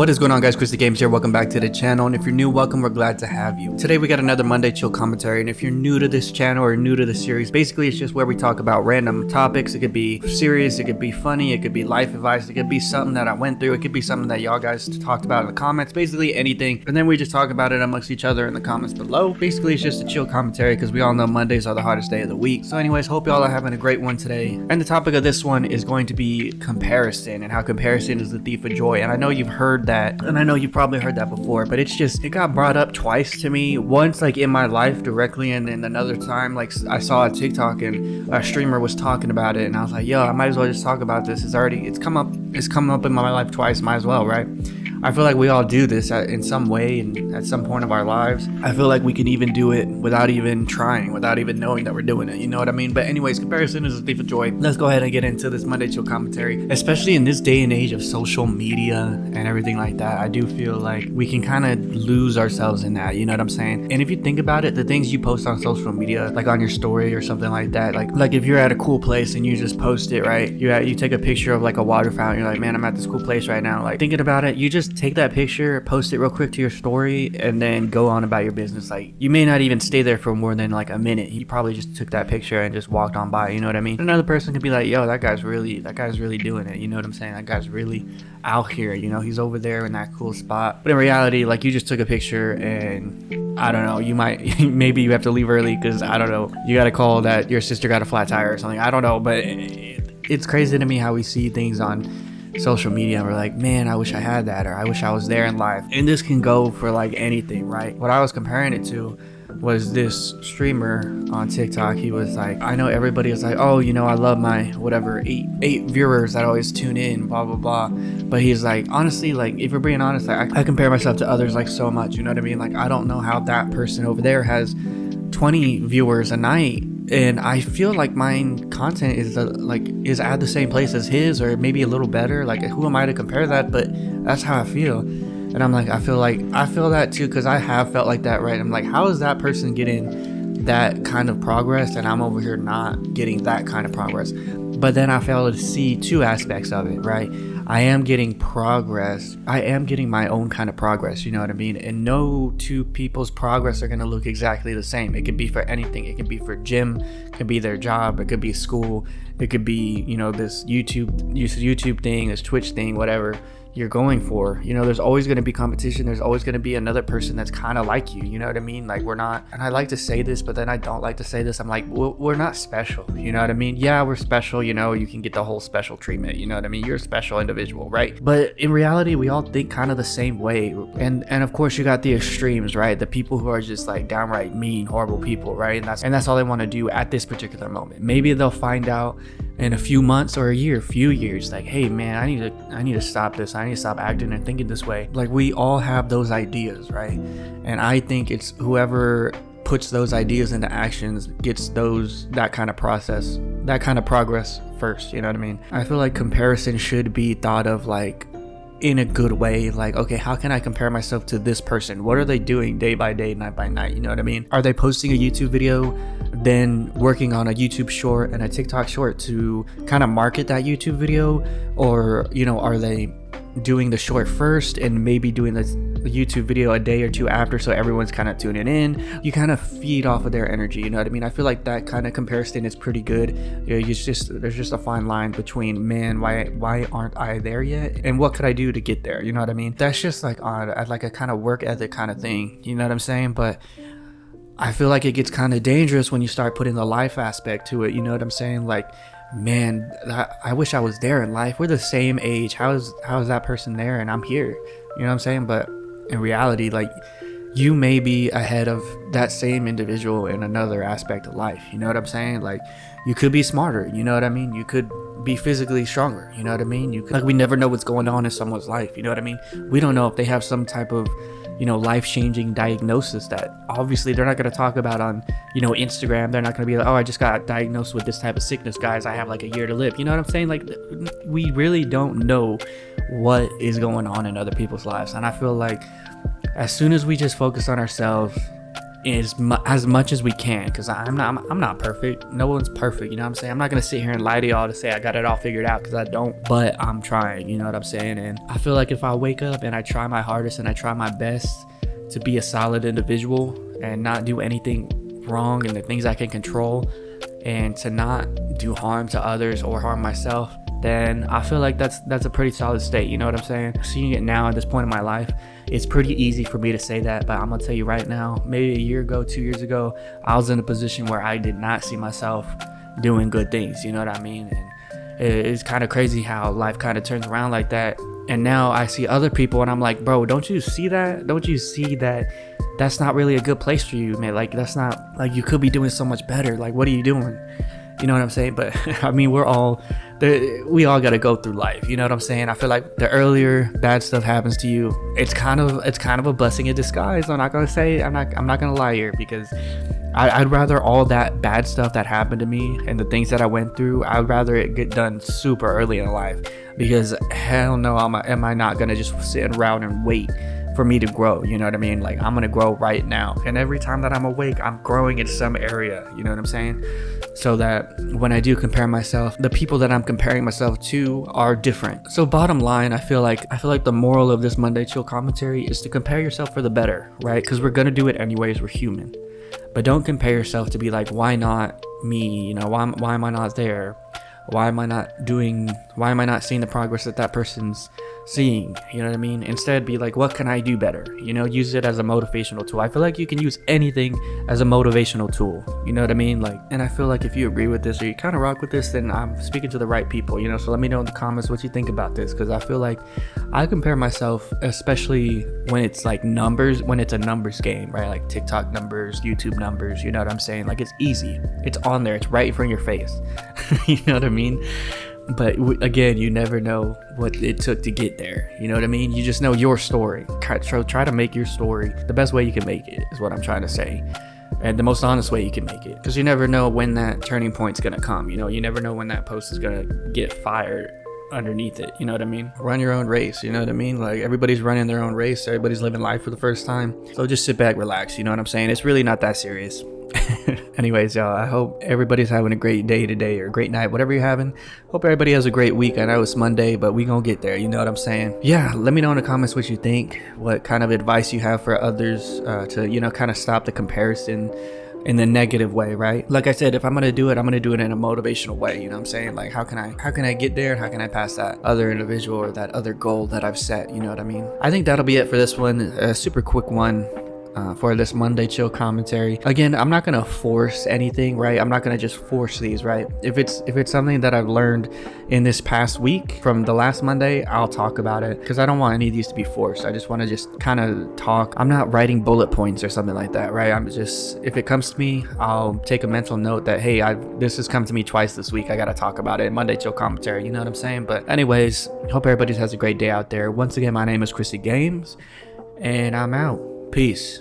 What is going on, guys? KrysticGames here. Welcome back to the channel, and if you're new, welcome. We're glad to have you. Today we got another Monday Chill commentary, and if you're new to this channel or new to the series, basically it's just where we talk about random topics. It could be serious, it could be funny, it could be life advice, it could be something that I went through, it could be something that y'all guys talked about in the comments, basically anything, and then we just talk about it amongst each other in the comments below. Basically it's just a chill commentary because we all know Mondays are the hardest day of the week. So anyways, hope y'all are having a great one today, and the topic of this one is going to be comparison and how comparison is the thief of joy. And I know you've heard that, and I know you've probably heard that before, but it's just, it got brought up twice to me. Once like in my life directly, and then another time like I saw a TikTok and a streamer was talking about it, and I was like, yo, I might as well just talk about this. It's come up in my life twice, might as well, right? I feel like we all do this in some way and at some point of our lives. I feel like we can even do it without even trying, without even knowing that we're doing it, you know what I mean? But anyways, comparison is a thief of joy. Let's go ahead and get into this Monday Chill commentary. Especially in this day and age of social media and everything like that, I do feel like we can kind of lose ourselves in that, you know what I'm saying? And if you think about it, the things you post on social media, like on your story or something like that, like if you're at a cool place and you just post it, right? You take a picture of like a water fountain, you're like, man, I'm at this cool place right now. Like thinking about it, you just take that picture, post it real quick to your story, and then go on about your business. Like you may not even stay there for more than like a minute. You probably just took that picture and just walked on by, you know what I mean? Another person could be like, yo, that guy's really doing it, you know what I'm saying? That guy's really out here, you know, he's over there in that cool spot. But in reality, like you just took a picture and I don't know, you might maybe you have to leave early because I don't know, you got to call that your sister got a flat tire or something. I don't know, but it's crazy to me how we see things on social media and we're like, man, I wish I had that, or I wish I was there in life. And this can go for like anything, right? What I was comparing it to was this streamer on TikTok. He was like, I know everybody is like, oh, you know, I love my whatever eight viewers that always tune in, blah blah blah. But he's like, honestly, like if we're being honest, like, I compare myself to others like so much, you know what I mean? Like I don't know how that person over there has 20 viewers a night, and I feel like mine content is at the same place as his, or maybe a little better. Like who am I to compare that? But that's how I feel. And I'm like, I feel that too, because I have felt like that, right? I'm like, how is that person getting that kind of progress and I'm over here not getting that kind of progress? But then I fail to see two aspects of it, right? I am getting progress. I am getting my own kind of progress, you know what I mean? And no two people's progress are going to look exactly the same. It could be for anything. It could be for gym, it could be their job, it could be school, it could be, you know, this YouTube thing, this Twitch thing, whatever you're going for. You know, there's always going to be competition. There's always going to be another person that's kind of like you know what I mean? Like we're not, and I like to say this, but then I don't like to say this. I'm like, we're not special, you know what I mean? Yeah, we're special, you know, you can get the whole special treatment, you know what I mean? You're a special individual, right? But in reality, we all think kind of the same way. And of course you got the extremes, right? The people who are just like downright mean, horrible people, right? And that's all they want to do at this particular moment. Maybe they'll find out in a few months or few years, like, hey man, I need to stop this. I need to stop acting and thinking this way. Like we all have those ideas, right? And I think it's whoever puts those ideas into actions gets that kind of progress first, you know what I mean? I feel like comparison should be thought of like in a good way. Like, okay, how can I compare myself to this person? What are they doing day by day, night by night? You know what I mean? Are they posting a YouTube video, then working on a YouTube short and a TikTok short to kind of market that YouTube video? Or, you know, are they doing the short first and maybe doing the YouTube video a day or two after, so everyone's kind of tuning in? You kind of feed off of their energy, you know what I mean? I feel like that kind of comparison is pretty good. You know, there's just a fine line between, man, why aren't I there yet, and what could I do to get there, you know what I mean? That's just like on like a kind of work ethic kind of thing, you know what I'm saying? But I feel like it gets kind of dangerous when you start putting the life aspect to it, you know what I'm saying? Like, man, I wish I was there in life. We're the same age. How is that person there and I'm here? You know what I'm saying? But in reality, like, you may be ahead of that same individual in another aspect of life. You know what I'm saying? Like, you could be smarter. You know what I mean? You could be physically stronger. You know what I mean? Like, we never know what's going on in someone's life. You know what I mean? We don't know if they have some type of, you know, life-changing diagnosis that obviously they're not going to talk about on, you know, Instagram. They're not going to be like, oh, I just got diagnosed with this type of sickness, guys, I have like a year to live. You know what I'm saying? Like, we really don't know what is going on in other people's lives. And I feel like as soon as we just focus on ourselves as much as we can, because I'm not perfect. No one's perfect, you know what I'm saying? I'm not gonna sit here and lie to y'all to say I got it all figured out, because I don't, but I'm trying, you know what I'm saying? And I feel like if I wake up and I try my hardest and I try my best to be a solid individual and not do anything wrong in the things I can control, and to not do harm to others or harm myself, then I feel like that's a pretty solid state, you know what I'm saying? Seeing it now at this point in my life, it's pretty easy for me to say that, but I'm gonna tell you right now, maybe a year ago, 2 years ago, I was in a position where I did not see myself doing good things, you know what I mean? And it's kind of crazy how life kind of turns around like that. And now I see other people and I'm like, bro, don't you see that? Don't you see that that's not really a good place for you, man? Like, that's not, like, you could be doing so much better. Like, what are you doing? You know what I'm saying? But I mean, we all got to go through life. You know what I'm saying? I feel like the earlier bad stuff happens to you, it's kind of a blessing in disguise. I'm not gonna say, I'm not gonna lie here, because I'd rather all that bad stuff that happened to me and the things that I went through, I'd rather it get done super early in life, because hell no, am I not gonna just sit around and wait for me to grow, you know what I mean? Like, I'm gonna grow right now, and every time that I'm awake, I'm growing in some area, you know what I'm saying? So that when I do compare myself, the people that I'm comparing myself to are different. So bottom line, I feel like the moral of this Monday Chill commentary is to compare yourself for the better, right? Because we're gonna do it anyways, we're human. But don't compare yourself to be like, why not me? You know, why am I not there? Why am I not seeing the progress that person's seeing? You know what I mean? Instead, be like, what can I do better? You know, use it as a motivational tool. I feel like you can use anything as a motivational tool. You know what I mean? Like, and I feel like if you agree with this or you kind of rock with this, then I'm speaking to the right people, you know? So let me know in the comments what you think about this, because I feel like I compare myself, especially when it's like numbers, when it's a numbers game, right? Like TikTok numbers, YouTube numbers, you know what I'm saying? Like, it's easy. It's on there. It's right in front of your face. You know what I mean? But again, you never know what it took to get there. You know what I mean? You just know your story. Try to make your story the best way you can make it, is what I'm trying to say. And the most honest way you can make it. Because you never know when that turning point's going to come. You know, you never know when that post is going to get fired underneath it. You know what I mean? Run your own race. You know what I mean? Like, everybody's running their own race. Everybody's living life for the first time. So just sit back, relax. You know what I'm saying? It's really not that serious. Anyways, y'all, I hope everybody's having a great day today, or a great night, whatever you're having. Hope everybody has a great week. I know it's Monday, but we gonna get there, you know what I'm saying? Yeah, let me know in the comments what you think, what kind of advice you have for others to, you know, kind of stop the comparison in the negative way, right? Like I said, if I'm gonna do it, I'm gonna do it in a motivational way, you know what I'm saying? Like, how can I get there? How can I pass that other individual or that other goal that I've set, you know what I mean? I think that'll be it for this one, a super quick one. For this Monday Chill commentary. Again, I'm not gonna force anything, right? I'm not gonna just force these, right? If it's something that I've learned in this past week from the last Monday, I'll talk about it, because I don't want any of these to be forced. I just want to just kind of talk. I'm not writing bullet points or something like that, right? I'm just, if it comes to me, I'll take a mental note that, hey, this has come to me twice this week, I gotta talk about it in Monday Chill commentary, you know what I'm saying? But anyways, hope everybody has a great day out there. Once again, my name is KrysticGames, and I'm out. Peace.